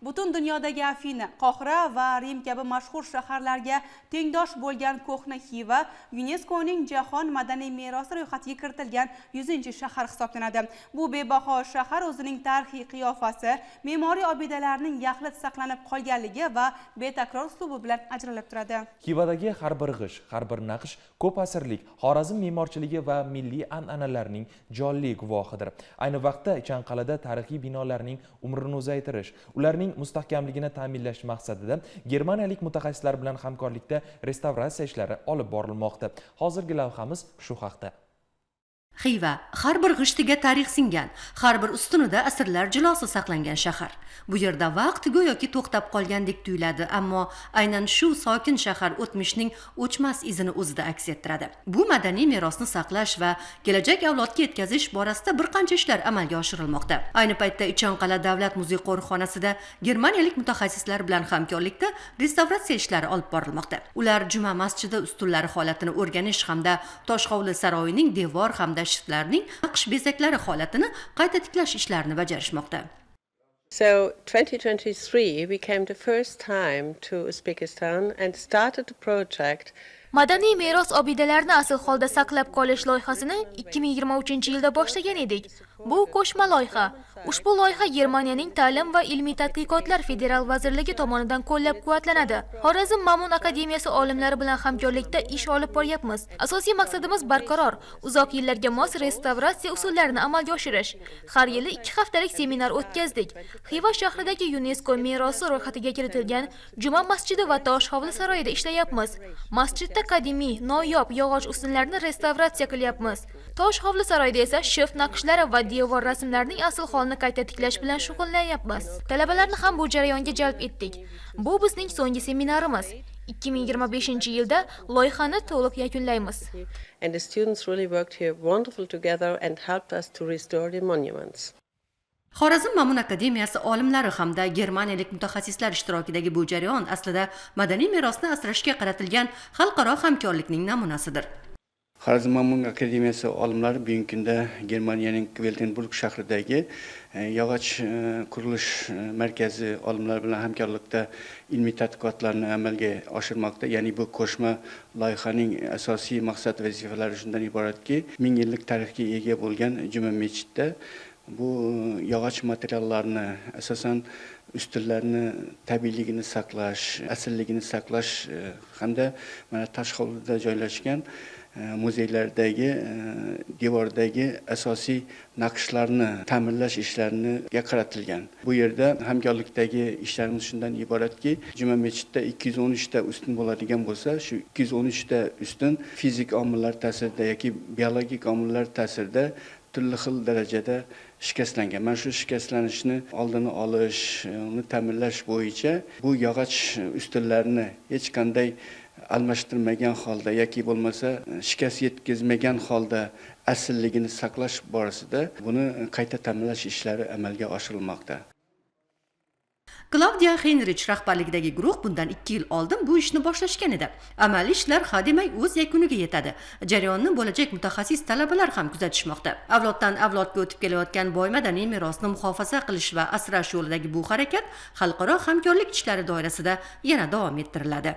butun dunyodagi Afina, Qohira va Rim kabi mashhur shaharlarga tengdosh bo'lgan ko'hna Xiva UNESCOning jahon madaniy merosi ro'yxatiga kiritilgan 100-shahar hisoblanadi. Bu bebaho shahar o'zining tarixiy qiyofasi, me'moriy obidalarning yaxlit saqlanib qolganligi va betakror uslubi bilan ajralib turadi. Xivadagi har bir g'isht, har bir naqsh ko'p asrlik Xorazm me'morchiligi va milliy an'analarning jonli guvohidir. Ayni vaqtda Ichanqal'ada tarixiy binolarning umrini uzaytirish, ularning mustahkamligini ta'minlash maqsadida germaniyalik mutaxassislar bilan hamkorlikda restavratsiya ishlari olib borilmoqda. Hozirgi lavhamiz shu haqda. Xiva har bir g'ishtiga tarix singan, har bir ustunida asrlar jilosi saqlangan shahar. Bu yerda vaqt go'yoki to'xtab qolgandek tuyuladi, ammo aynan shu sokin shahar o'tmishning o'chmas izini o'zida aks ettiradi. Bu madaniy merosni saqlash va kelajak avlodga yetkazish borasida bir qancha ishlar amalga oshirilmoqda. Ayni paytda Ichanqal'a davlat muzey qo'riqxonasida germaniyalik mutaxassislar bilan hamkorlikda restavratsiya ishlari olib borilmoqda. Ular juma masjidi ustunlari holatini o'rganish hamda Toshhovli saroyining devor hamda shiftlarning naqsh bezaklari holatini qayta tiklash ishlarini bajarishmoqda. So 2023 we came the first time to Uzbekistan and started the project. Madaniy meros obidalarini asl holda saqlab qolish loyihasini 2023-yilda boshlagan edik. Bu qo'shma loyiha. Ushbu loyiha Germaniyaning Ta'lim va ilmiy tadqiqotlar federal vazirligi tomonidan qo'llab-quvvatlanadi. Xorazm Ma'mun akademiyasi olimlari bilan hamkorlikda ish olib boryapmiz. Asosiy maqsadimiz barqaror, uzoq yillarga mos restavratsiya usullarini amalga oshirish. Har yili 2 haftalik seminar o'tkazdik. Xiva shahridagi UNESCO merosi ro'yxatiga kiritilgan Juma masjidi va Toshhovli saroyida ishlayapmiz. Masjidda qadimiy, noyob yog'och ustunlarni restavratsiya qilyapmiz. Toshhovli saroyida esa shift naqshlari va devor rasmlarining asl holini qayta tiklash bilan shug'ullanyapmiz. Talabalarni ham bu jarayonga jalb etdik. Bu bizning so'nggi seminarimiz. 2025-yilda loyihani to'liq yakunlaymiz. And the students really worked here wonderful together and helped us to restore the monuments. Xorazm Ma'mun akademiyasi olimlari hamda germaniyalik mutaxassislar ishtirokidagi bu jarayon aslida madaniy merosni asrashga qaratilgan xalqaro hamkorlikning namunasidir. Xorazm Ma'mun akademiyasi olimlari bugungi kunda Germaniyaning Kveltenburg shahridagi yog'och qurilish markazi olimlar bilan hamkorlikda ilmiy tadqiqotlarni amalga oshirmoqda. Ya'ni bu qo'shma loyihaning asosiy maqsad vazifalari shundan iboratki, 1000 yillik tarixga ega bo'lgan Juma masjidida bu yog'och materiallarni, asosan ustunlarni tabiiyligini saqlash, asilligini saqlash hamda mana Toshhovlida joylashgan muzeylardagi devordagi asosiy naqshlarni ta'minlash ishlariga qaratilgan. Bu yerda hamkorlikdagi ishlarimiz shundan iboratki, Juma masjidida 213 ta ustun bo'ladigan bo'lsa, shu 213 ta ustun fizik omillar ta'sirida yoki biologik omillar ta'sirida turli xil darajada shikastlangan. Mana shu shikastlanishni oldini olish, uni ta'minlash bo'yicha bu yog'och ustunlarni hech qanday almashtirmagan holda yoki bo'lmasa shikast yetkazmagan holda asilligini saqlash borasida buni qayta ta'minlash ishlari amalga oshirilmoqda. Claudia Heinrich rahbarligidagi guruh bundan 2 yil oldin bu ishni boshlashgan edi. Amaliy ishlar hademay o'z yakuniga yetadi. Jarayonni bo'lajak mutaxassis talabalar ham kuzatishmoqda. Avloddan avlodga o'tib kelayotgan boy madaniy merosni muhofaza qilish va asrash yo'lidagi bu harakat xalqaro hamkorlik ishlari doirasida yana davom ettiriladi.